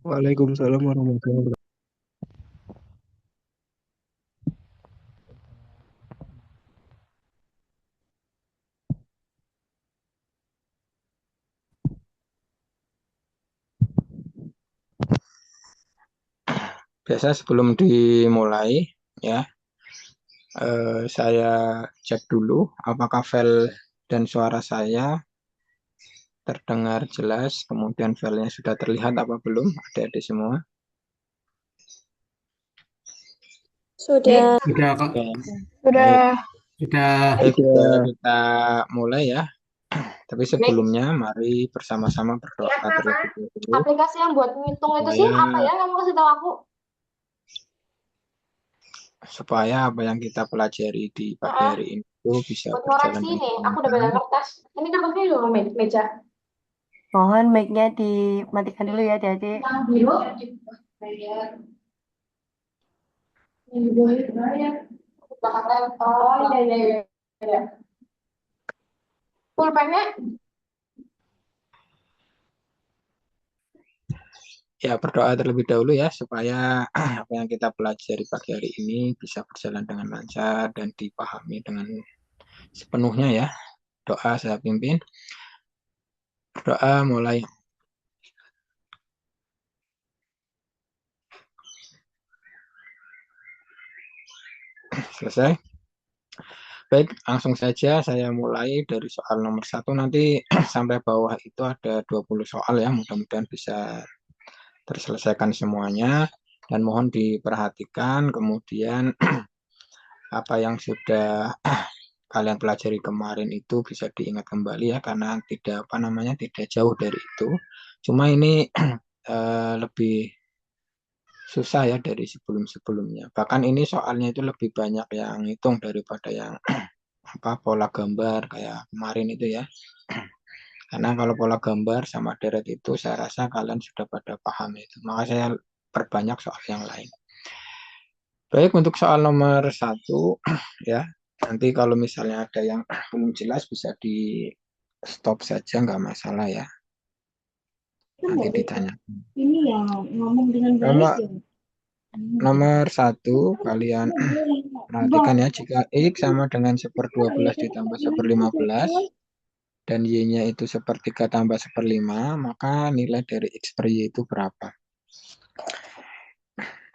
Waalaikumsalam warahmatullahi wabarakatuh. Biasa sebelum dimulai ya, saya cek dulu apakah file dan suara saya terdengar jelas, kemudian filenya sudah terlihat apa belum, adik-adik semua. Sudah. Sudah Kak, Oke, baik. Sudah. sudah. Baik, Ya, kita mulai ya. Tapi sebelumnya mari bersama-sama berdoa terlebih dahulu Aplikasi yang buat ngitung itu sih supaya apa ya? Kamu kasih tahu aku. supaya apa yang kita pelajari di pagi Heeh. hari ini itu bisa Buat berjalan ngoreksi dengan ini. Aku udah pegang lancar. kertas. Ini kertasnya dulu meja. Mohon mic-nya dimatikan dulu ya, Adik. Yang biru. Yang biru itu ya. Belakang laptop. Oh iya iya iya. Iya. Pulpennya. Ya, berdoa terlebih dahulu ya, supaya apa yang kita pelajari pagi hari ini bisa berjalan dengan lancar dan dipahami dengan sepenuhnya ya. Doa saya pimpin. Berdoa mulai. Selesai. Baik, langsung saja saya mulai dari soal nomor satu. Nanti sampai bawah itu ada 20 soal ya. Mudah-mudahan bisa terselesaikan semuanya. Dan mohon diperhatikan kemudian apa yang sudah kalian pelajari kemarin itu bisa diingat kembali ya, karena tidak apa namanya tidak jauh dari itu. Cuma ini lebih susah ya dari sebelum-sebelumnya. Bahkan ini soalnya itu lebih banyak yang hitung daripada yang apa pola gambar kayak kemarin itu ya. Karena kalau pola gambar sama deret itu saya rasa kalian sudah pada paham itu. Maka saya perbanyak soal yang lain. Baik, untuk soal nomor satu ya, nanti kalau misalnya ada yang belum jelas bisa di stop saja, nggak masalah ya. Nanti ditanya. Ini yang ngomong dengan baik Nomor, ya. nomor satu, kalian perhatikan ya, jika X sama dengan 1/12 ditambah 1/15 dan Y-nya itu 1/3 tambah 1/5, maka nilai dari X per Y itu berapa?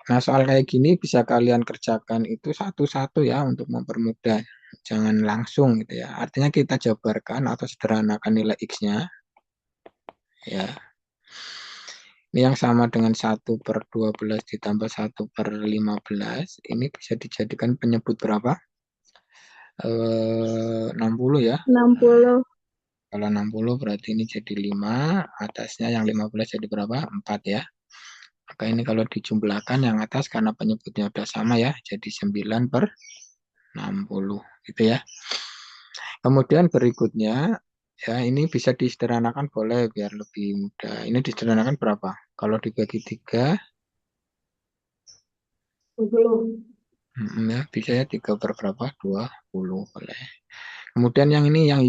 Nah, soal kayak gini bisa kalian kerjakan itu satu-satu ya untuk mempermudah. Jangan langsung gitu ya. Artinya kita jabarkan atau sederhanakan nilai X-nya. Ya, ini yang sama dengan 1/12 ditambah 1/15. Ini bisa dijadikan penyebut berapa? 60 ya. 60. Kalau 60 berarti ini jadi 5. Atasnya yang 15 jadi berapa? 4 ya. Maka ini kalau dijumlahkan yang atas karena penyebutnya udah sama ya. Jadi 9/60 gitu ya. Kemudian berikutnya ya ini bisa disederhanakan boleh biar lebih mudah. Ini disederhanakan berapa? Kalau dibagi 3 20. ya bisa ya 3 per berapa? 20 boleh. Kemudian yang ini yang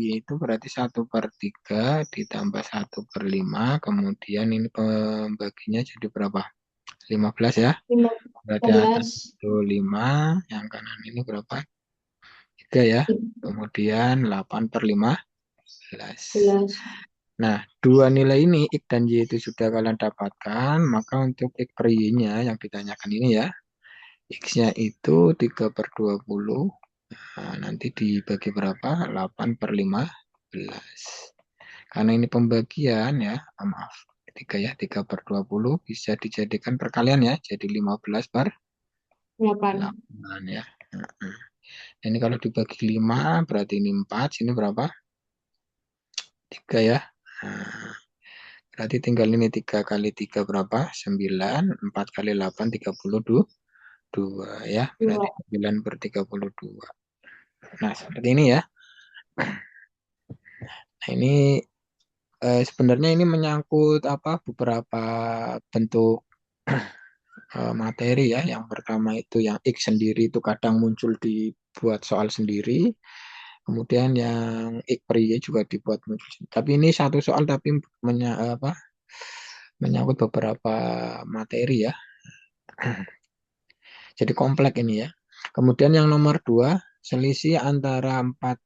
Y itu berarti 1/3 ditambah 1/5. Kemudian ini pembaginya jadi berapa? 15 ya. Berarti atas 15. itu 5, yang kanan ini berapa? 3 ya. Kemudian 8/15. 11. Nah, dua nilai ini X dan Y itu sudah kalian dapatkan, maka untuk X per Y-nya yang ditanyakan ini ya, X-nya itu 3/20. Nah, nanti dibagi berapa? 8/15. Karena ini pembagian ya, maaf, 3 ya, 3/20 bisa dijadikan perkalian ya, jadi 8. 15/8 ya. Nah, ini kalau dibagi 5 berarti ini 4, sini berapa? 3 ya. Nah, berarti tinggal ini 3 kali 3 berapa? 9, 4 kali 8, 32 ya. Berarti 2. 9/32. Nah, seperti ini ya. Nah, ini sebenarnya ini menyangkut apa beberapa bentuk materi ya. Yang pertama itu yang X sendiri itu kadang muncul dibuat soal sendiri. Kemudian yang X per Y juga dibuat muncul. Tapi ini satu soal tapi apa menyangkut beberapa materi ya. Jadi kompleks ini ya. Kemudian yang nomor 2, selisih antara 4,5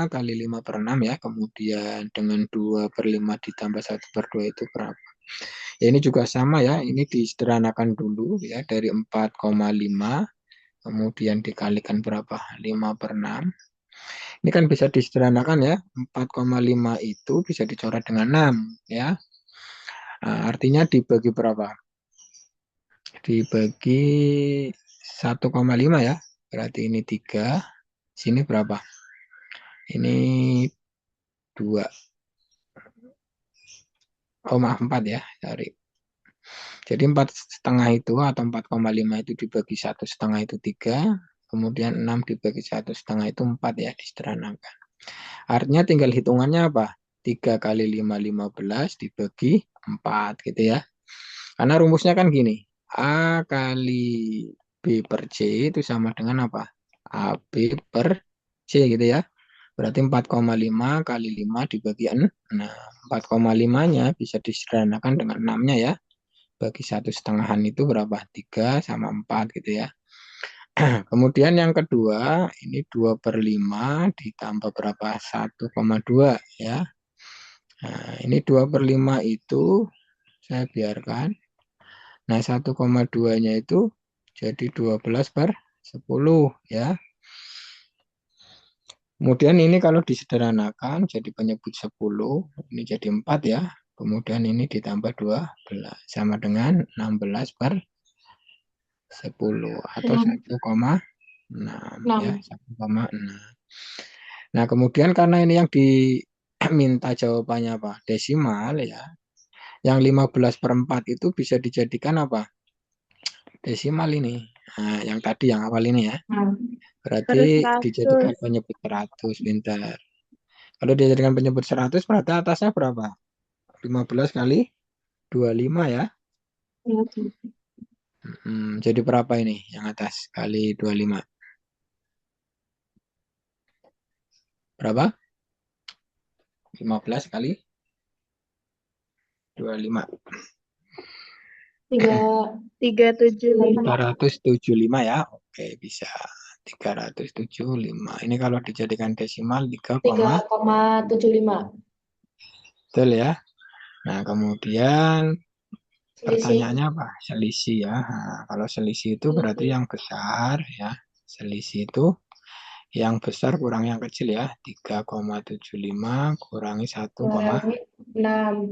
kali 5 per 6 ya. Kemudian dengan 2 per 5 ditambah 1 per 2 itu berapa? Ya ini juga sama ya. Ini disederhanakan dulu ya. Dari 4,5 kemudian dikalikan berapa? 5 per 6. Ini kan bisa disederhanakan ya. 4,5 itu bisa dicoret dengan 6 ya. Nah, artinya dibagi berapa? Dibagi 1,5 ya. Berarti ini 3. Sini berapa? Ini 2. Oh maaf 4 ya. Sorry. Jadi 4,5 itu atau 4,5 itu dibagi 1,5 itu 3. Kemudian 6 dibagi 1,5 itu 4 ya. Disederhanakan. Artinya tinggal hitungannya apa? 3 kali 5, 15 dibagi 4 gitu ya. Karena rumusnya kan gini. A kali B per C itu sama dengan apa? AB per C gitu ya. Berarti 4,5 kali 5 dibagi 6. 4,5-nya bisa disederhanakan dengan 6-nya ya. Bagi 1,5-an itu berapa? 3 sama 4 gitu ya. Kemudian yang kedua, ini 2 per 5 ditambah berapa? 1,2 ya. Nah, ini 2 per 5 itu saya biarkan. Nah, 1,2-nya itu jadi 12 per 10 ya. Kemudian ini kalau disederhanakan jadi penyebut 10, ini jadi 4 ya. Kemudian ini ditambah 12 sama dengan 16 per 10 atau 1,6 ya, 6. 1,6. Nah, kemudian karena ini yang diminta jawabannya apa? Desimal ya. Yang 15 per 4 itu bisa dijadikan apa? Desimal ini. Nah, yang tadi yang awal ini ya. Berarti dijadikan 100. penyebut 100, pintar. Kalau dijadikan penyebut 100 berarti atasnya berapa? 15 kali 25 ya. Jadi berapa ini yang atas kali 25? Berapa? 15 kali 25. 375. 375 ya. Oke, bisa. 375. Ini kalau dijadikan desimal 3, 3,75. betul ya. Nah, kemudian Selisih. pertanyaannya apa? Selisih ya. Nah, kalau selisih itu berarti yang besar ya. Selisih itu yang besar kurang yang kecil ya. 3,75 kurangi 1, Kurangi 6.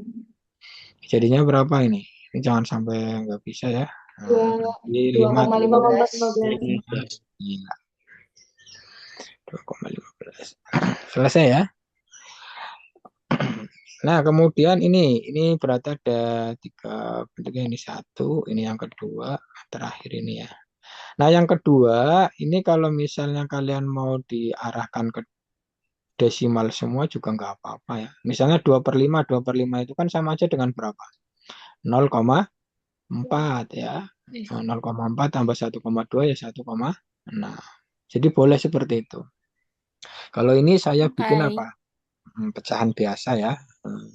jadinya berapa ini? Ini jangan sampai nggak bisa ya. Nah, ini 5 2,15. Iya, 2,15. Selesai ya. Nah, kemudian ini berarti ada 3 bentuknya, ini 1, ini yang kedua, terakhir ini ya. Nah, yang kedua, ini kalau misalnya kalian mau diarahkan ke desimal semua juga nggak apa-apa ya. Misalnya 2 per 5 itu kan sama aja dengan berapa? 0,4 ya. 0,4 tambah 1,2 ya 1,6. Jadi boleh seperti itu. Kalau ini saya bikin apa? Pecahan biasa ya. Hmm.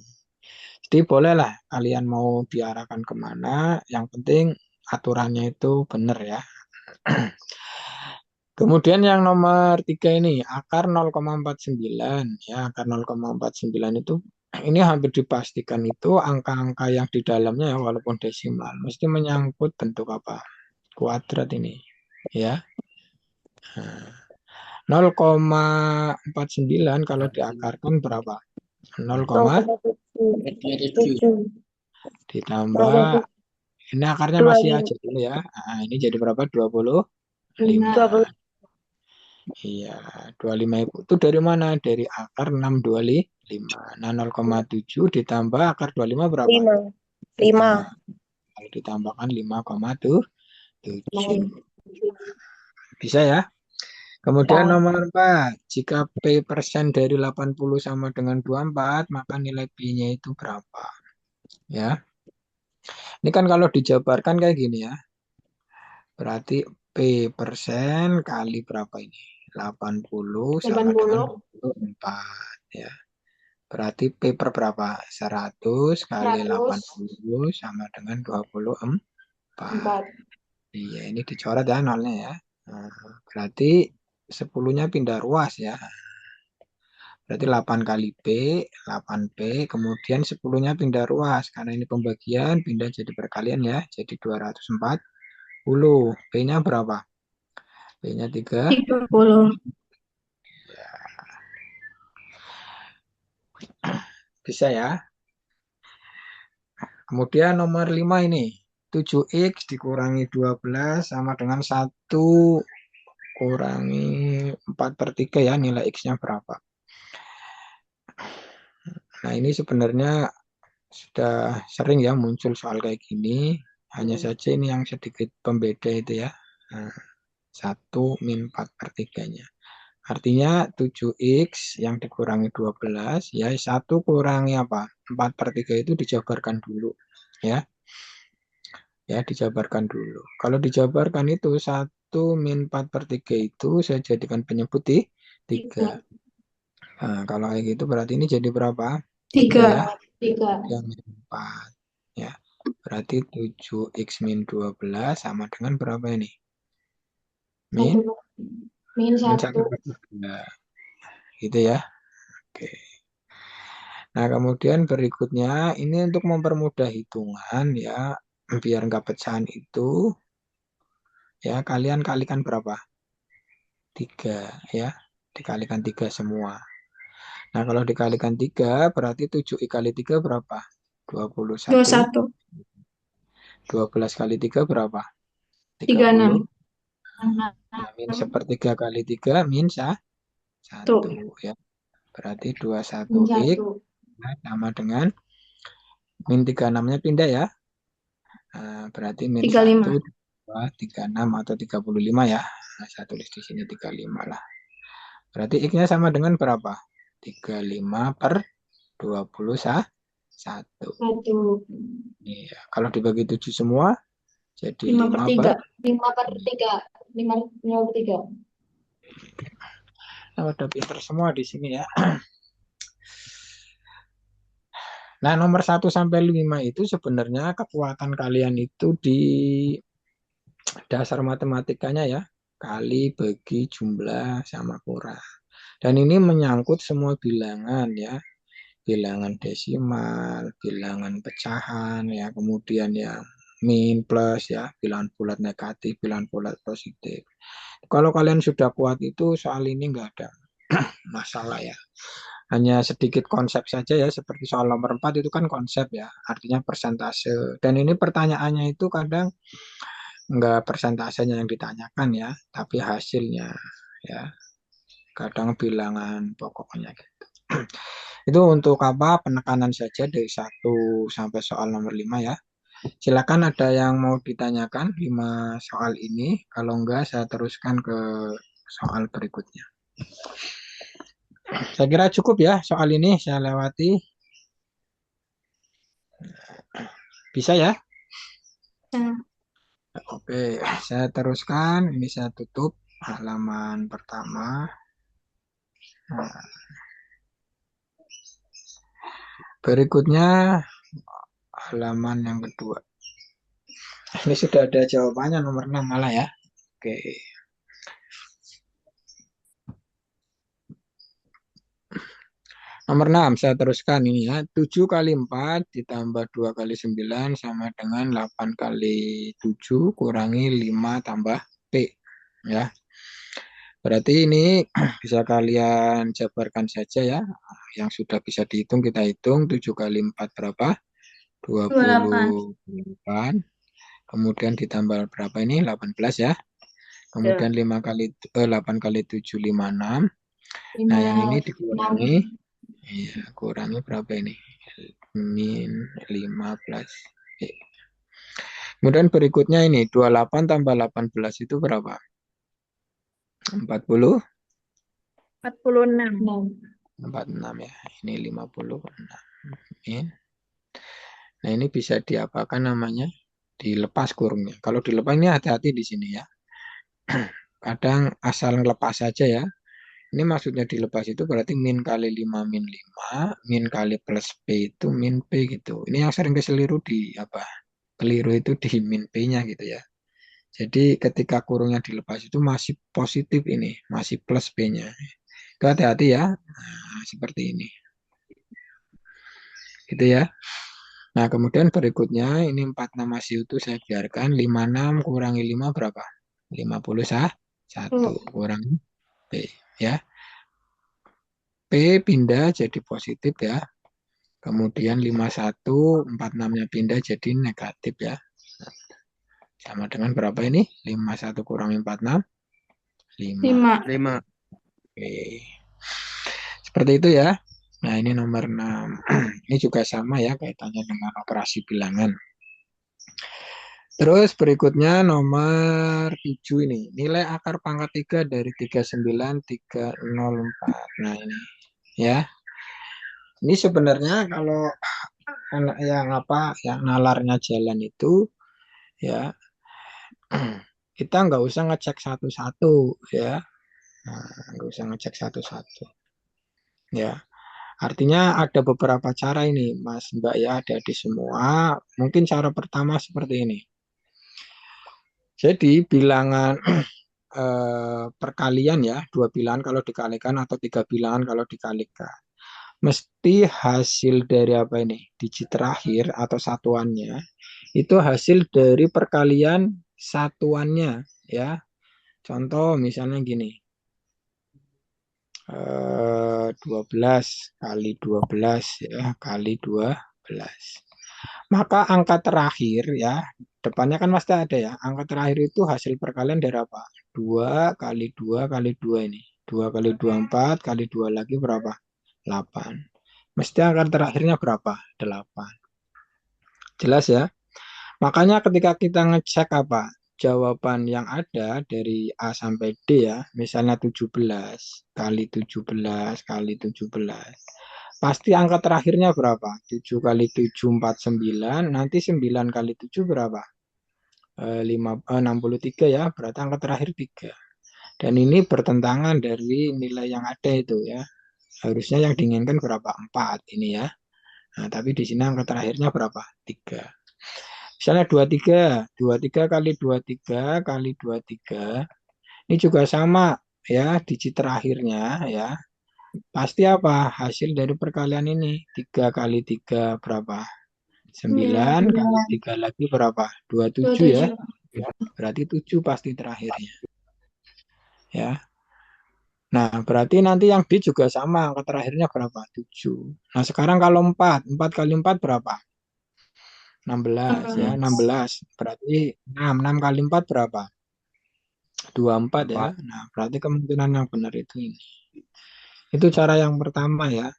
Jadi bolehlah kalian mau diarahkan kemana, yang penting aturannya itu benar ya. Kemudian yang nomor 3 ini, akar 0,49. Ya, akar 0,49 itu, ini hampir dipastikan itu angka-angka yang di dalamnya ya, walaupun desimal, mesti menyangkut bentuk apa? Kuadrat ini. Ya. Nah, 0,49 kalau diakarkan berapa? 0,7 ditambah, ini akarnya masih aja dulu ya. Nah, ini jadi berapa? 25. 25. Iya, 25 itu dari mana? Dari akar 625. Nah, 0,7 ditambah akar 25 berapa? 5. 5. Nah, kalau ditambahkan 5,7. Bisa ya? Kemudian nomor 4, jika P persen dari 80 sama dengan 24, maka nilai P-nya itu berapa? Ya. Ini kan kalau dijabarkan kayak gini ya. Berarti P persen kali berapa ini? 80 sama dengan 80. 24 ya. Berarti P per berapa? 100 kali 100 80 sama dengan 24. 4. Iya, ini dicoret ya nolnya ya. Nah, berarti 10-nya pindah ruas ya. Berarti 8 kali P, 8P, kemudian 10-nya pindah ruas. Karena ini pembagian, pindah jadi perkalian ya. Jadi 240. P-nya berapa? P-nya 3. 30. Bisa ya. Kemudian nomor 5 ini. 7X dikurangi 12 sama dengan 1 kurangi 4 per 3 ya. Nilai X-nya berapa? Nah, ini sebenarnya sudah sering ya muncul soal kayak gini. Hanya saja ini yang sedikit pembeda itu ya. Nah, 1 min 4 per 3-nya. Artinya 7X yang dikurangi 12, ya 1 kurangi apa? 4 per 3 itu dijabarkan dulu. Ya, ya dijabarkan dulu. Kalau dijabarkan itu 1 min 4 per 3 itu saya jadikan penyebut di 3. 3. Nah, kalau kayak gitu berarti ini jadi berapa? 3 ya. 3. 3. Yang min 4. Ya, berarti 7X min 12 sama dengan berapa ini? Min? 1. Min Min 1. 1 per 3. Gitu ya. Oke. Nah, kemudian berikutnya ini untuk mempermudah hitungan ya, biar nggak pecahan itu, ya kalian kalikan berapa? 3 ya, dikalikan 3 semua. Nah, kalau dikalikan 3 berarti 7 kali 3 berapa? 21. 21. 12 kali 3 berapa? 36. 30. Nah, min sepertiga kali 3 min 1 Tuh. ya. Berarti 21 Min X 1. sama dengan min 36-nya pindah ya. Nah, berarti min 1, 35. 2, 36 atau 35 ya. Nah, saya tulis di sini 35 lah. Berarti X-nya sama dengan berapa? 35 per 21. 1. Iya. Kalau dibagi 7 semua, jadi 5 per 5 per 3. 5 per 3. 5 per 3. Nah, udah pinter semua di sini ya. Nah, nomor 1 sampai 5 itu sebenarnya kekuatan kalian itu di dasar matematikanya ya. Kali, bagi, jumlah, sama kurang. Dan ini menyangkut semua bilangan ya. Bilangan desimal, bilangan pecahan ya, kemudian yang min plus ya, bilangan bulat negatif, bilangan bulat positif. Kalau kalian sudah kuat itu soal ini nggak ada masalah ya. Hanya sedikit konsep saja ya, seperti soal nomor 4 itu kan konsep ya, artinya persentase. Dan ini pertanyaannya itu kadang nggak persentasenya yang ditanyakan ya, tapi hasilnya ya, kadang bilangan pokoknya gitu. Itu untuk apa? Penekanan saja dari 1 sampai soal nomor 5 ya. Silakan ada yang mau ditanyakan 5 soal ini. Kalau enggak saya teruskan ke soal berikutnya. Saya kira cukup ya soal ini saya lewati. Bisa ya? Nah, Oke, saya teruskan. Ini saya tutup halaman pertama. Nah, berikutnya halaman yang kedua. Ini sudah ada jawabannya nomor 6 malah ya. Oke. Nomor 6 saya teruskan ini ya. 7 kali 4 ditambah 2 kali 9 sama dengan 8 kali 7 kurangi 5 tambah P. Ya. Berarti ini bisa kalian jabarkan saja ya. Yang sudah bisa dihitung kita hitung. 7 kali 4 berapa? 28. 28. Kemudian ditambah berapa ini? 18 ya. Kemudian 5 kali 8 kali 7 56. Nah, yang ini 5. dikurangi. Iya, kurangi berapa ini? Min 5 plus P. Kemudian berikutnya ini 28 tambah 18 itu berapa? 40, 46. 46 ya. Ini 56 min. Nah, ini bisa diapakan namanya? Dilepas kurungnya. Kalau dilepas ini hati-hati di sini ya. Kadang asal lepas saja ya. Ini maksudnya dilepas itu berarti min kali 5 min 5, min kali plus P itu min P gitu. Ini yang sering keliru di apa? Keliru itu di min P-nya gitu ya. Jadi ketika kurungnya dilepas itu masih positif ini, masih plus P-nya. Itu hati-hati ya. Nah, seperti ini. Gitu ya. Nah, kemudian berikutnya ini 46 masih utuh saya biarkan. 56 kurangi 5 berapa? 51 kurangi P ya. P pindah jadi positif ya. Kemudian 51, 46-nya pindah jadi negatif ya. Sama dengan berapa ini? 51 kurangi 46, 5. 5. 5. Oke. Seperti itu ya. Nah, ini nomor 6. Ini juga sama ya kaitannya dengan operasi bilangan. Terus berikutnya nomor 7 ini. Nilai akar pangkat 3 dari 39304. Nah, ini ya. Ini sebenarnya kalau anak yang apa, yang nalarnya jalan itu ya, kita nggak usah ngecek satu-satu ya. Nah, nggak usah ngecek satu-satu ya. Artinya ada beberapa cara ini, Mas, Mbak ya, adik-adik semua. Mungkin cara pertama seperti ini. Jadi bilangan perkalian ya, dua bilangan kalau dikalikan atau tiga bilangan kalau dikalikan. Mesti hasil dari apa ini? Digit terakhir atau satuannya itu hasil dari perkalian satuannya ya. Contoh misalnya gini. 12 kali 12 ya kali 12. Maka angka terakhir ya, depannya kan pasti ada ya. Angka terakhir itu hasil perkalian dari apa? 2 kali 2 kali 2 ini. 2 kali 2 4 kali 2 lagi berapa? 8. Mesti angka terakhirnya berapa? 8. Jelas ya? Makanya ketika kita ngecek apa? Jawaban yang ada dari A sampai D ya, misalnya 17 kali 17 kali 17. Pasti angka terakhirnya berapa? 7 kali 7 49, nanti 9 kali 7 berapa? 63 ya, berarti angka terakhir 3. Dan ini bertentangan dari nilai yang ada itu ya. Harusnya yang diinginkan berapa? 4 ini ya. Nah, tapi di sini angka terakhirnya berapa? 3. Misalnya 23 kali 23 kali 23. Ini juga sama ya, digit terakhirnya ya. Pasti apa? Hasil dari perkalian ini. 3 kali 3 berapa? 9 kali 3 lagi berapa? 27 ya. 27. Berarti 7 pasti terakhirnya. Ya. Nah, berarti nanti yang D juga sama. Angka terakhirnya berapa? 7. Nah, sekarang kalau 4. 4 kali 4 berapa? 16 ya. 16. Berarti 6. 6 kali 4 berapa? 24 ya. Nah, berarti kemungkinan yang benar itu ini. Itu cara yang pertama ya.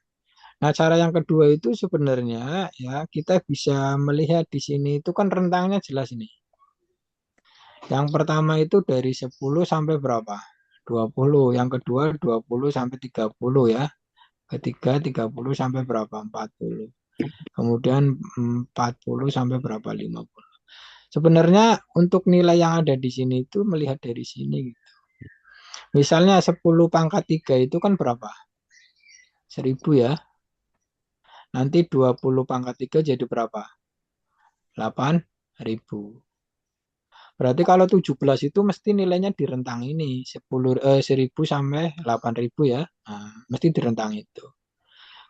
Nah, cara yang kedua itu sebenarnya ya kita bisa melihat di sini itu kan rentangnya jelas ini. Yang pertama itu dari 10 sampai berapa? 20. Yang kedua 20 sampai 30 ya. Ketiga 30 sampai berapa? 40. Kemudian 40 sampai berapa? 50. Sebenarnya untuk nilai yang ada di sini itu melihat dari sini gitu. Misalnya 10 pangkat 3 itu kan berapa? 1000 ya. Nanti 20 pangkat 3 jadi berapa? 8.000. Berarti kalau 17 itu mesti nilainya di rentang ini. 1000 sampai 8.000 ya. Nah, mesti di rentang itu.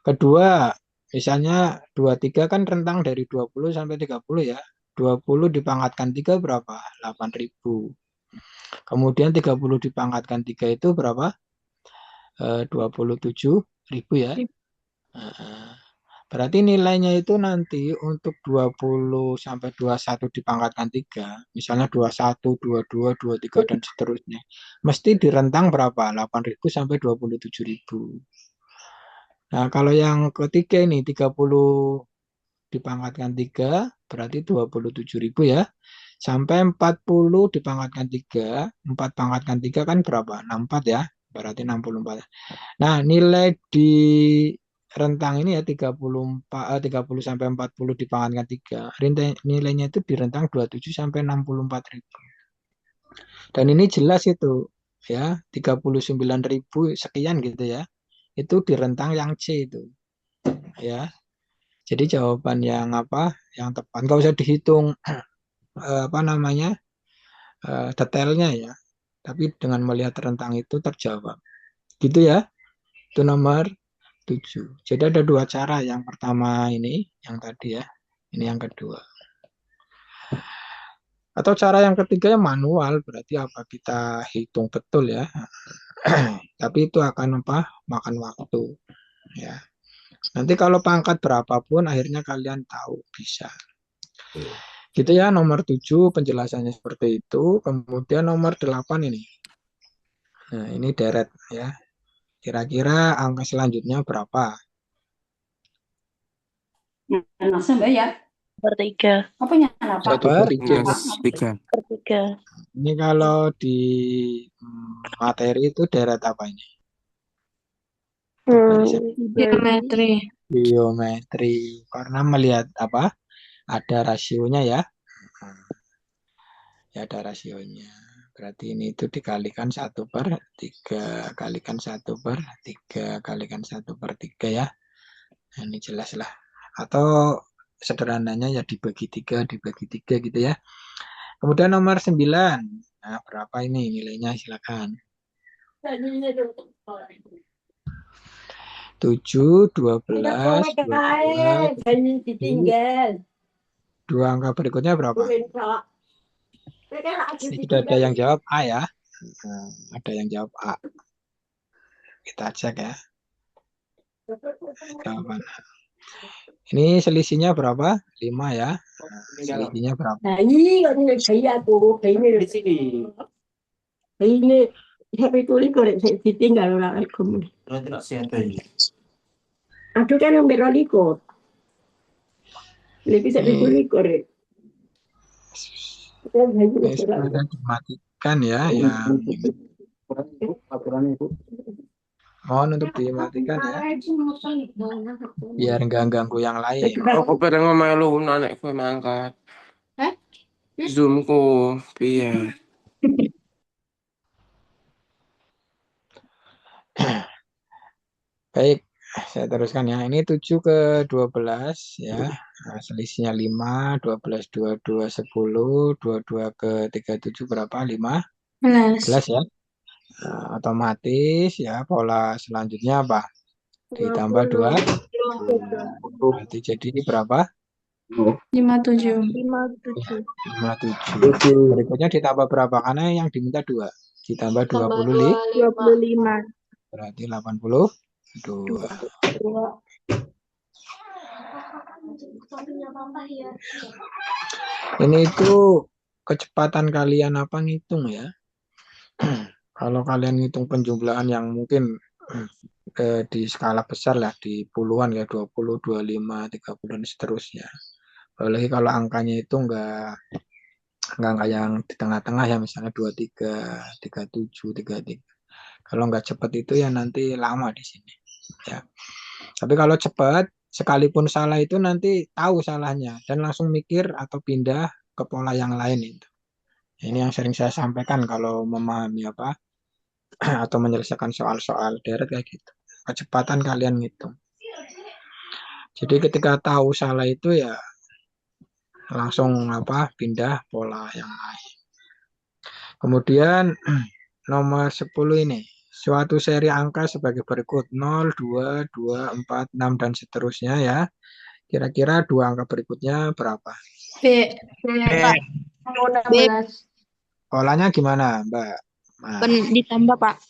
Kedua, misalnya 23 kan rentang dari 20 sampai 30 ya. 20 dipangkatkan 3 berapa? 8.000. Kemudian 30 dipangkatkan 3 itu berapa? 27.000 ya. Nah, berarti nilainya itu nanti untuk 20 sampai 21 dipangkatkan 3, misalnya 21, 22, 23 dan seterusnya. Mesti di rentang berapa? 8.000 sampai 27.000. Nah, kalau yang ketiga ini 30 dipangkatkan 3 berarti 27.000 ya. Sampai 40 dipangkatkan 3, 4 pangkatkan 3 kan berapa? 64 ya. Berarti 64. Nah, nilai di rentang ini ya 30 sampai 40 dipangkatkan 3. Nilainya itu di rentang 27 sampai 64.000. Dan ini jelas itu. ya 39.000 sekian gitu ya. Itu di rentang yang C itu ya. Jadi jawaban yang apa? Yang tepat nggak usah dihitung apa namanya? Detailnya ya. Tapi dengan melihat rentang itu terjawab. Gitu ya. Itu nomor 7. Jadi ada dua cara. Yang pertama ini, yang tadi ya. Ini yang kedua. Atau cara yang ketiga yang manual, berarti apa? Kita hitung betul ya. Tapi itu akan apa? Makan waktu ya. Nanti kalau pangkat berapapun akhirnya kalian tahu bisa. Gitu ya, nomor 7 penjelasannya seperti itu. Kemudian nomor 8 ini. Nah, ini deret ya. Kira-kira angka selanjutnya berapa? Nasa Mbak ya? Bertiga. Apanya apa? Satu per tiga. Tiga. Bertiga. Ini kalau di materi itu deret apa ini? Geometri. Geometri. Karena melihat apa? Ada rasionya ya. Ya ada rasionya. Berarti ini itu dikalikan 1/3, kalikan 1/3, kalikan 1/3 ya. Nah, ini jelas lah. Atau sederhananya ya dibagi 3 gitu ya. Kemudian nomor 9. Nah, berapa ini nilainya? Silakan. 7, 12, 22, ditinggal. dua angka berikutnya berapa? Ini sudah ada yang jawab A ya. Nah, ada yang jawab A. Kita cek ya. Jawaban A. Ini selisihnya berapa? 5 ya. Nah, selisihnya berapa? Nah, ini kayak aku, kayaknya di sini. Ini saya tulis korek saya ditinggal orang aku. Aduh kan yang berolikur. Lebih saya tulis korek. Ini sudah dimatikan ya. Yang mohon untuk dimatikan ya. Biar nggak ganggu yang lain. Aku pernah ngomelu nanek kowe mangkat. Hah? Zoomku piye? Baik, saya teruskan ya. Ini 7/12 ya. Nah, selisihnya 5, 12, 22, 10, 22/37 berapa? 15 ya. Nah, otomatis ya pola selanjutnya apa? Ditambah 2. Berarti jadi berapa? 57. 57. Berikutnya ditambah berapa? Karena yang diminta 2. Ditambah 25. 25. Berarti 82. Ini itu kecepatan kalian apa ngitung ya. Kalau kalian ngitung penjumlahan yang mungkin di skala besar lah, di puluhan ya, 20, 25, 30 dan seterusnya. Apalagi kalau angkanya itu enggak yang di tengah-tengah ya, misalnya 23, 37, 33. Kalau nggak cepat itu ya nanti lama di sini ya. Tapi kalau cepat, sekalipun salah itu nanti tahu salahnya dan langsung mikir atau pindah ke pola yang lain itu. Ini yang sering saya sampaikan kalau memahami apa atau menyelesaikan soal-soal deret kayak gitu. Kecepatan kalian ngitung. Jadi ketika tahu salah itu ya langsung apa pindah pola yang lain. Kemudian nomor 10 ini. Suatu seri angka sebagai berikut 0, 2, 2, 4, 6 dan seterusnya ya. Kira-kira dua angka berikutnya berapa? B. B. Polanya gimana, Mbak? Nah, Ditambah, Pak.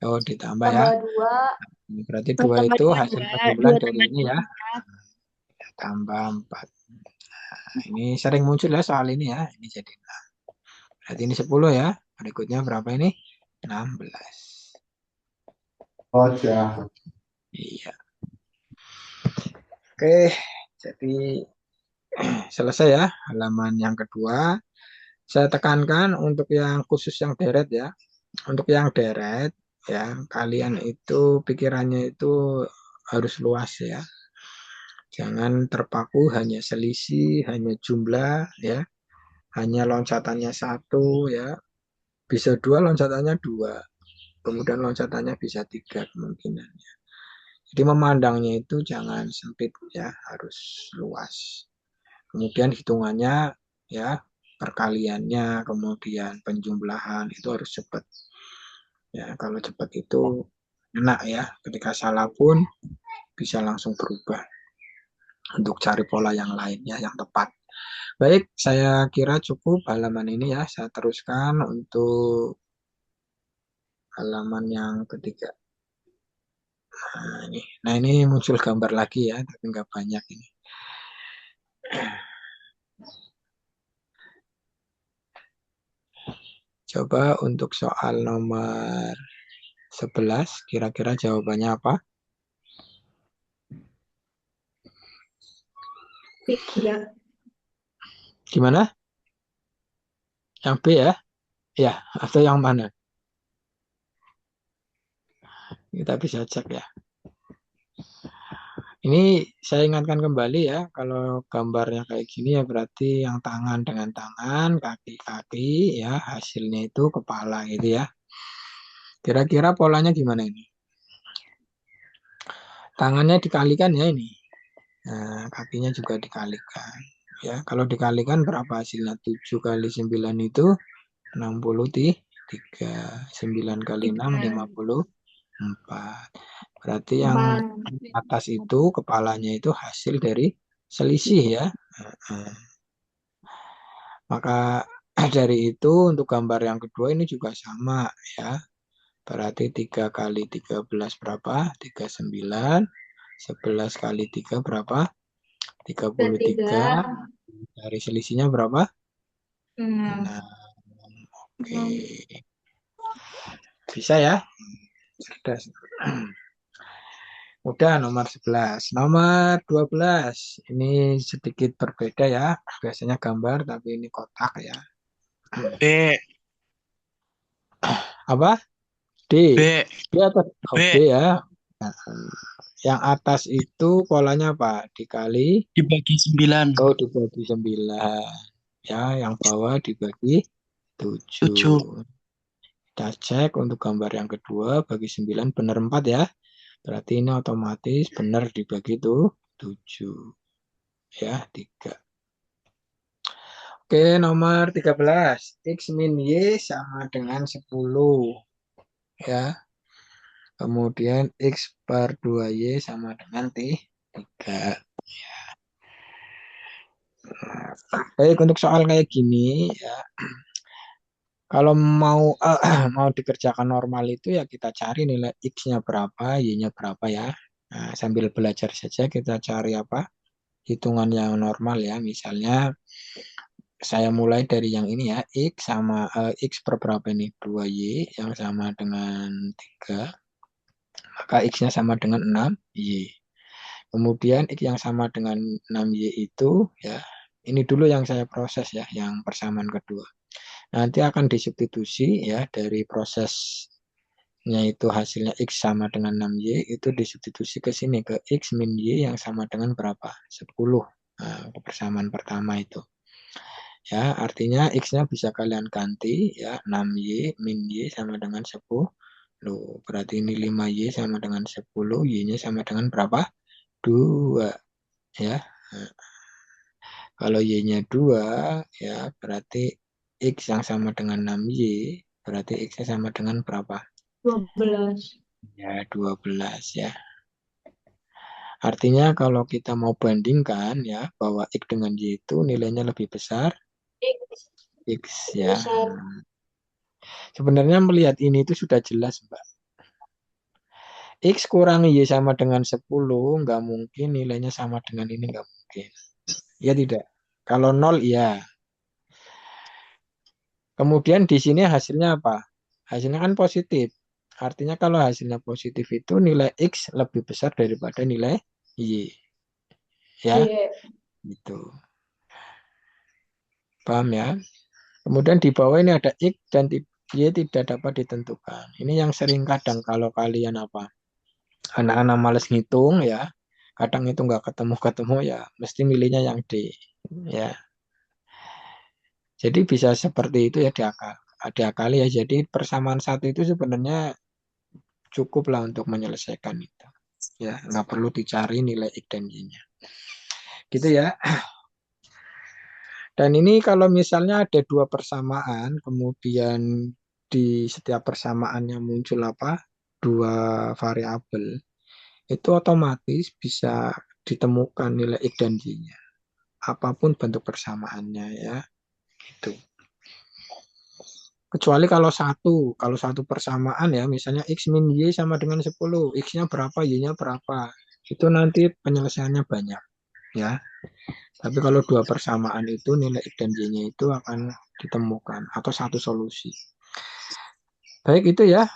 oh ditambah ya. Berarti 2 itu hasil penjumlahan dari ini ya. Tambah 4. Nah, ini sering muncul ya soal ini ya. Ini jadi 6. Berarti ini 10 ya. Berikutnya berapa ini? 16. Oh, ya. Iya. Oke, jadi selesai ya halaman yang kedua. Saya tekankan untuk yang khusus yang deret ya. Untuk yang deret ya, kalian itu pikirannya itu harus luas ya. Jangan terpaku hanya selisih, hanya jumlah ya. Hanya loncatannya 1 ya. Bisa 2, loncatannya 2. Kemudian loncatannya bisa 3 kemungkinan. Jadi memandangnya itu jangan sempit ya, harus luas. Kemudian hitungannya ya, perkaliannya, kemudian penjumlahan itu harus cepat. Ya, kalau cepat itu enak ya. Ketika salah pun bisa langsung berubah untuk cari pola yang lainnya yang tepat. Baik, saya kira cukup halaman ini ya. Saya teruskan untuk halaman yang ketiga. Nah ini muncul gambar lagi ya, tapi nggak banyak ini. Coba untuk soal nomor 11, kira-kira jawabannya apa? Ya, Gimana? Yang B ya? Ya, atau yang mana? Kita bisa cek ya. Ini saya ingatkan kembali ya, kalau gambarnya kayak gini ya berarti yang tangan dengan tangan, kaki-kaki ya, hasilnya itu kepala gitu ya. Kira-kira polanya gimana ini? Tangannya dikalikan ya ini. Nah, kakinya juga dikalikan. Ya, kalau dikalikan berapa hasilnya? 7 kali 9 itu 63. 9 kali 6 54. Berarti yang atas itu kepalanya itu hasil dari selisih ya. Nah, maka dari itu untuk gambar yang kedua ini juga sama ya. Berarti 3 kali 13 berapa? 39. 11 kali 3 berapa? 33. Dari selisihnya berapa? Nah, oke. Bisa ya? Cerdas. Udah nomor 11. Nomor 12. Ini sedikit berbeda ya. Biasanya gambar tapi ini kotak ya. B, Apa? D. B, B atau B, B ya. Nah, yang atas itu polanya apa? Dikali dibagi 9, dibagi 9. Ya, yang bawah dibagi 7. 7. Kita cek untuk gambar yang kedua bagi 9 benar 4 ya. Berarti ini otomatis benar dibagi itu 7. Ya, 3. Oke, nomor 13. X min Y sama dengan 10. Ya. Kemudian X per 2Y sama dengan 3. Baik, untuk soal kayak gini ya, kalau mau mau dikerjakan normal itu ya kita cari nilai X-nya berapa, Y-nya berapa ya. Nah, sambil belajar saja kita cari apa? Hitungan yang normal ya. Misalnya saya mulai dari yang ini ya, X per berapa ini? 2Y yang sama dengan 3. Maka X-nya sama dengan 6Y. Kemudian X yang sama dengan 6Y itu ya, ini dulu yang saya proses ya, yang persamaan kedua. Nanti akan disubstitusi ya dari prosesnya itu hasilnya X sama dengan 6Y itu disubstitusi ke sini ke X min Y yang sama dengan berapa? 10. Nah, persamaan pertama itu. Ya, artinya X-nya bisa kalian ganti ya 6Y min Y sama dengan 10. Berarti ini 5Y sama dengan 10, Y-nya sama dengan berapa? 2 ya. Nah, kalau Y-nya 2 ya berarti X yang sama dengan 6Y berarti X-nya sama dengan berapa? 12. Ya 12 ya. Artinya kalau kita mau bandingkan ya bahwa X dengan Y itu nilainya lebih besar X ya. Sebenarnya melihat ini itu sudah jelas Mbak. X kurang Y sama dengan 10 nggak mungkin nilainya sama dengan ini nggak mungkin. Ya tidak. Kalau 0 ya. Kemudian di sini hasilnya apa? Hasilnya kan positif. Artinya kalau hasilnya positif itu nilai X lebih besar daripada nilai Y. Ya, gitu. Paham ya? Kemudian di bawah ini ada X dan Y tidak dapat ditentukan. Ini yang sering kadang kalau kalian apa? Anak-anak males ngitung ya. Kadang itu nggak ketemu-ketemu ya. Mesti milihnya yang D. Ya. Jadi bisa seperti itu ya diakali ya. Jadi persamaan satu itu sebenarnya cukup lah untuk menyelesaikan itu. Ya, nggak perlu dicari nilai X dan Y-nya. Gitu ya. Dan ini kalau misalnya ada dua persamaan, kemudian di setiap persamaannya muncul apa? Dua variabel, itu otomatis bisa ditemukan nilai X dan Y-nya. Apapun bentuk persamaannya ya. Gitu. Kecuali kalau satu persamaan ya, misalnya X min Y sama dengan 10, X-nya berapa, Y-nya berapa. Itu nanti penyelesaiannya banyak ya. Tapi kalau dua persamaan itu nilai X dan Y-nya itu akan ditemukan atau satu solusi. Baik itu ya.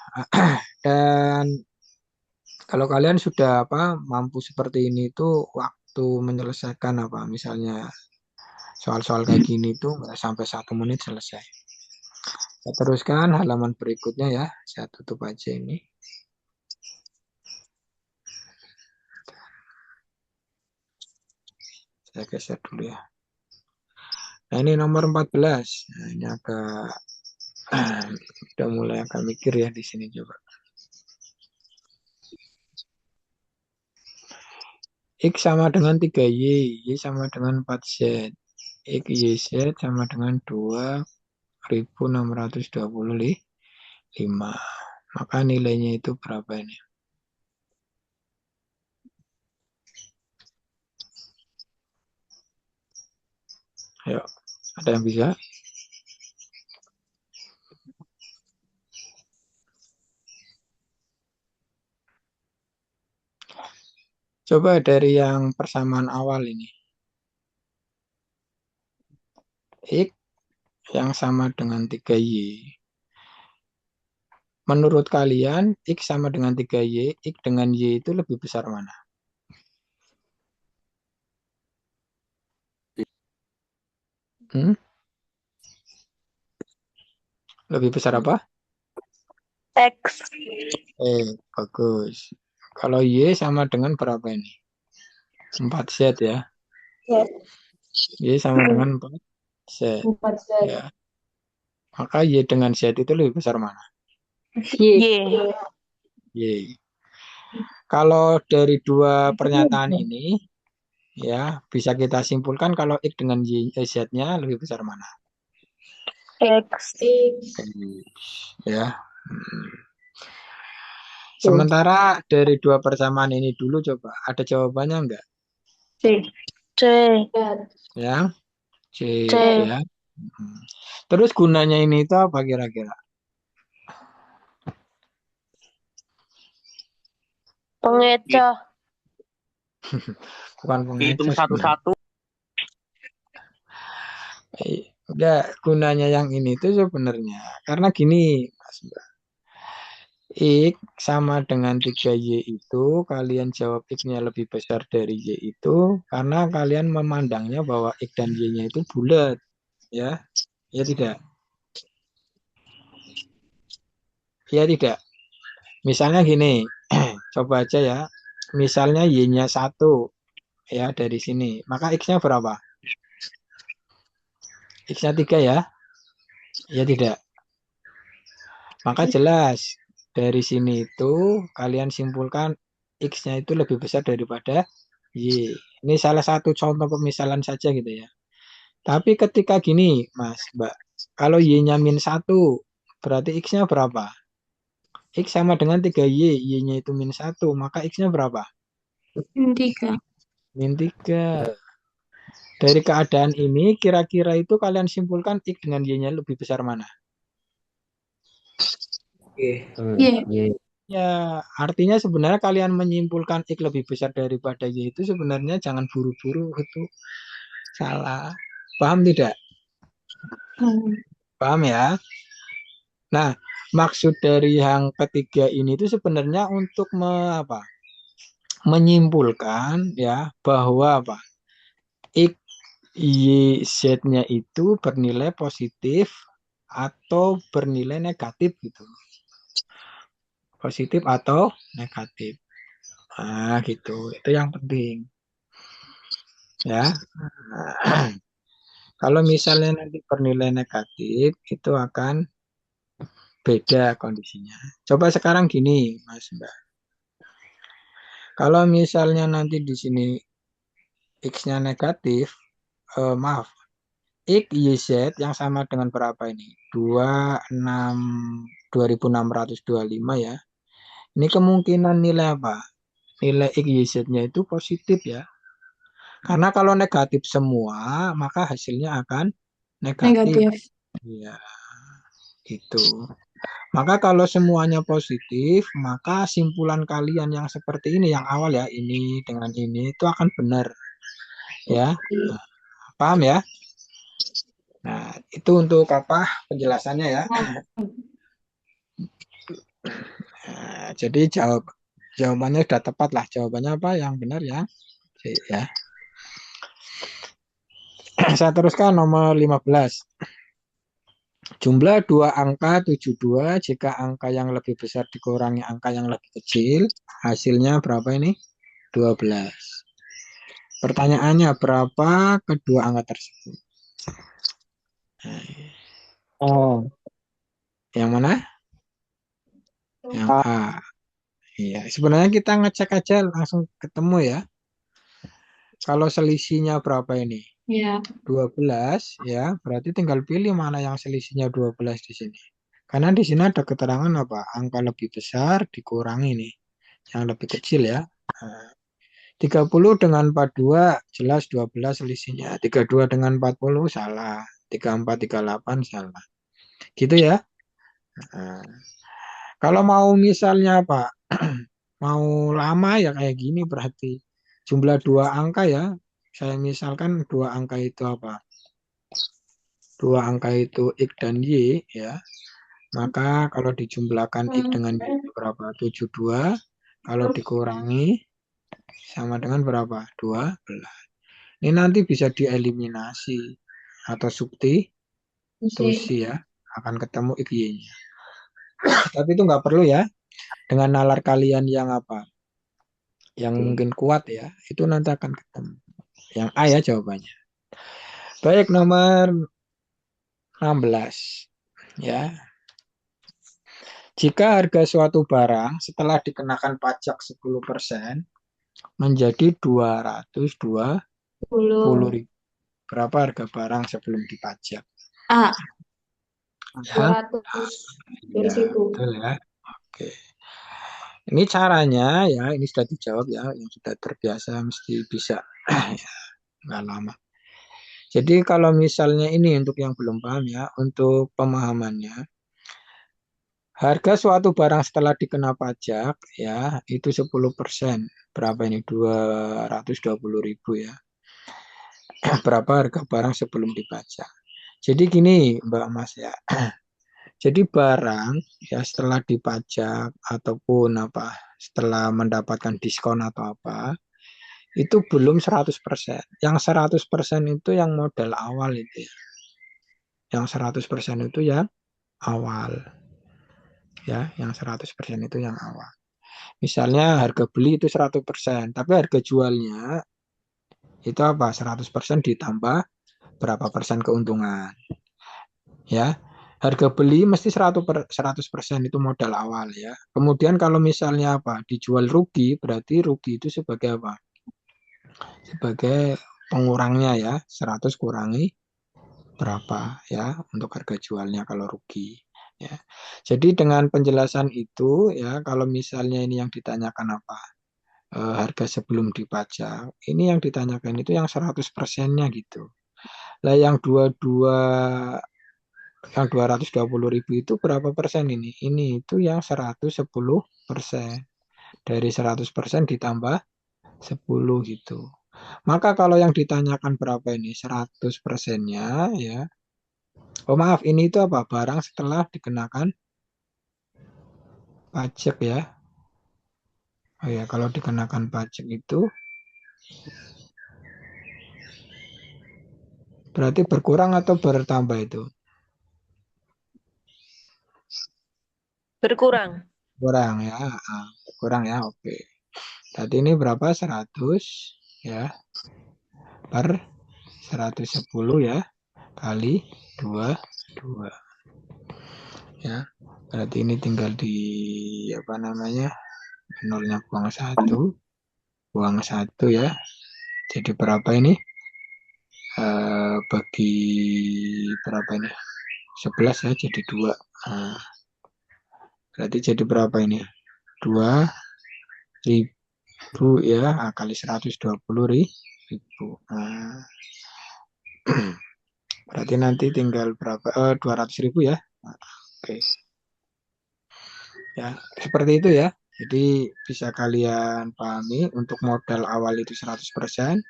Dan kalau kalian sudah mampu seperti ini itu waktu menyelesaikan misalnya soal-soal kayak gini tuh nggak sampai 1 menit selesai. Kita teruskan halaman berikutnya ya. Saya tutup aja ini. Saya geser dulu ya. Nah ini nomor 14. Nah, ini agak udah mulai agak mikir ya di sini coba. X sama dengan 3Y, Y sama dengan 4Z. X, Y, Z sama dengan 2625. Maka nilainya itu berapa ini? Ayo, ada yang bisa? Coba dari yang persamaan awal ini. X yang sama dengan 3Y. Menurut kalian, X sama dengan 3Y, X dengan Y itu lebih besar mana? Hmm? Lebih besar apa? X. Bagus. Kalau Y sama dengan berapa ini? 4Z ya. Ya. Y sama dengan 4Z. 4Z. Ya. Maka Y dengan Z itu lebih besar mana? Y. Y. Kalau dari dua pernyataan ini, ya bisa kita simpulkan kalau X dengan Z-nya lebih besar mana? X. Ya. Sementara dari dua persamaan ini dulu coba, ada jawabannya enggak? C. C. Ya, C, C. ya. Terus gunanya ini itu apa kira-kira? Pengecoh. Bukan Hitung pengeces sebenarnya. satu-satu. Enggak, gunanya yang ini itu sebenarnya karena gini, Mas Mbak. X sama dengan 3Y itu kalian jawab X-nya lebih besar dari Y itu karena kalian memandangnya bahwa X dan Y-nya itu bulat, ya. Ya tidak? Ya tidak. Misalnya gini, coba aja ya. Misalnya Y-nya 1 ya dari sini, maka X-nya berapa? X-nya 3 ya? Ya tidak. Maka jelas dari sini itu kalian simpulkan X-nya itu lebih besar daripada Y. Ini salah satu contoh pemisalan saja gitu ya. Tapi ketika gini, Mas, Mbak, kalau Y-nya -1, berarti X-nya berapa? X sama dengan 3Y, Y-nya itu -1, maka X-nya berapa? 3. -3. Dari keadaan ini, kira-kira itu kalian simpulkan X dengan Y-nya lebih besar mana? Y. Ya, artinya sebenarnya kalian menyimpulkan X lebih besar daripada Y itu sebenarnya jangan buru-buru, itu salah. Paham tidak? Paham ya? Nah, maksud dari yang ketiga ini itu sebenarnya untuk menyimpulkan ya bahwa X, Y, Z-nya itu bernilai positif atau bernilai negatif gitu. Positif atau negatif. Nah, gitu. Itu yang penting. Ya. Nah, kalau misalnya nanti bernilai negatif, itu akan beda kondisinya. Coba sekarang gini, Mas Mbak. Kalau misalnya nanti di sini X-nya negatif, maaf, X YZ yang sama dengan berapa ini? 26.625 ya. Ini kemungkinan nilai apa? Nilai X YZ-nya itu positif ya. Karena kalau negatif semua, maka hasilnya akan negatif. Negatif. Ya, itu. Maka kalau semuanya positif, maka simpulan kalian yang seperti ini, yang awal ya, ini dengan ini, itu akan benar. Ya, paham ya? Nah, itu untuk apa penjelasannya ya. Nah, jadi jawabannya sudah tepat lah. Jawabannya apa? Yang benar ya. Ya. Saya teruskan nomor 15. Jumlah dua angka 72 jika angka yang lebih besar dikurangi angka yang lebih kecil, hasilnya berapa ini? 12. Pertanyaannya berapa kedua angka tersebut? Oh, Yang mana? Yang A. Iya, sebenarnya kita ngecek aja langsung ketemu ya. Kalau selisihnya berapa ini? Ya. 12 ya, berarti tinggal pilih mana yang selisihnya 12 di sini. Karena di sini ada keterangan apa? Angka lebih besar dikurangi nih. Yang lebih kecil ya. Nah, 30 dengan 42 jelas 12 selisihnya. 32 dengan 40 salah. 34, 38 salah. Gitu ya. Nah, kalau mau misalnya apa? Mau lama ya kayak gini berarti. Jumlah dua angka ya. Saya misalkan dua angka itu apa? Dua angka itu X dan Y ya. Maka kalau dijumlahkan X dengan Y itu berapa? 72. Kalau dikurangi sama dengan berapa? 12. Ini nanti bisa dieliminasi atau substitusi ya. Akan ketemu X Y-nya. Tapi itu nggak perlu ya. Dengan nalar kalian yang apa? Yang mungkin kuat ya. Itu nanti akan ketemu. Yang A ya jawabannya. Baik, nomor 16. Ya. Jika harga suatu barang setelah dikenakan pajak 10% menjadi 220.000. Berapa harga barang sebelum dipajak? A. Ya, 200 ya, dari situ. betul ya. Oke. Ini caranya ya, ini sudah dijawab ya, yang sudah terbiasa mesti bisa. Ya, nggak lama. Jadi kalau misalnya ini untuk yang belum paham ya, untuk pemahamannya, harga suatu barang setelah dikena pajak ya, itu 10%. Berapa ini? 220.000 ya. Berapa harga barang sebelum dipajak. Jadi gini Mbak Mas ya. Jadi barang ya setelah dipajak ataupun apa, setelah mendapatkan diskon atau apa, itu belum 100%. Yang 100% itu yang modal awal itu ya. Yang 100% itu yang awal. Ya, yang 100% itu yang awal. Misalnya harga beli itu 100%, tapi harga jualnya itu apa? 100% ditambah berapa persen keuntungan. Ya, harga beli mesti 100% itu modal awal ya. Kemudian kalau misalnya apa? Dijual rugi, berarti rugi itu sebagai apa? Sebagai pengurangnya ya, 100 kurangi berapa ya untuk harga jualnya kalau rugi ya. Jadi dengan penjelasan itu ya, kalau misalnya ini yang ditanyakan apa? Harga sebelum dipajak. Ini yang ditanyakan itu yang 100%-nya gitu. Lah yang 220.000 itu berapa persen ini? Ini itu yang 110%. Dari 100% ditambah 10 gitu. Maka kalau yang ditanyakan berapa ini? 100%-nya ya. Oh maaf, ini itu apa? Barang setelah dikenakan pajak ya. Oh ya, kalau dikenakan pajak itu berarti berkurang atau bertambah itu? Berkurang. Kurang ya. Kurang ya, oke. Tadi ini berapa? 100 ya. Per 110 ya. Kali 2 ya. Berarti ini tinggal di apa namanya? Nolnya buang 1, buang 1 ya. Jadi berapa ini? Bagi berapa ini? 11 ya, jadi 2. Nah, berarti jadi berapa ini? 2.000 ya, kali 120 ribu. Nah, berarti nanti tinggal berapa? 200.000 ya. Nah, oke. Ya, seperti itu ya. Jadi bisa kalian pahami untuk modal awal itu 100%.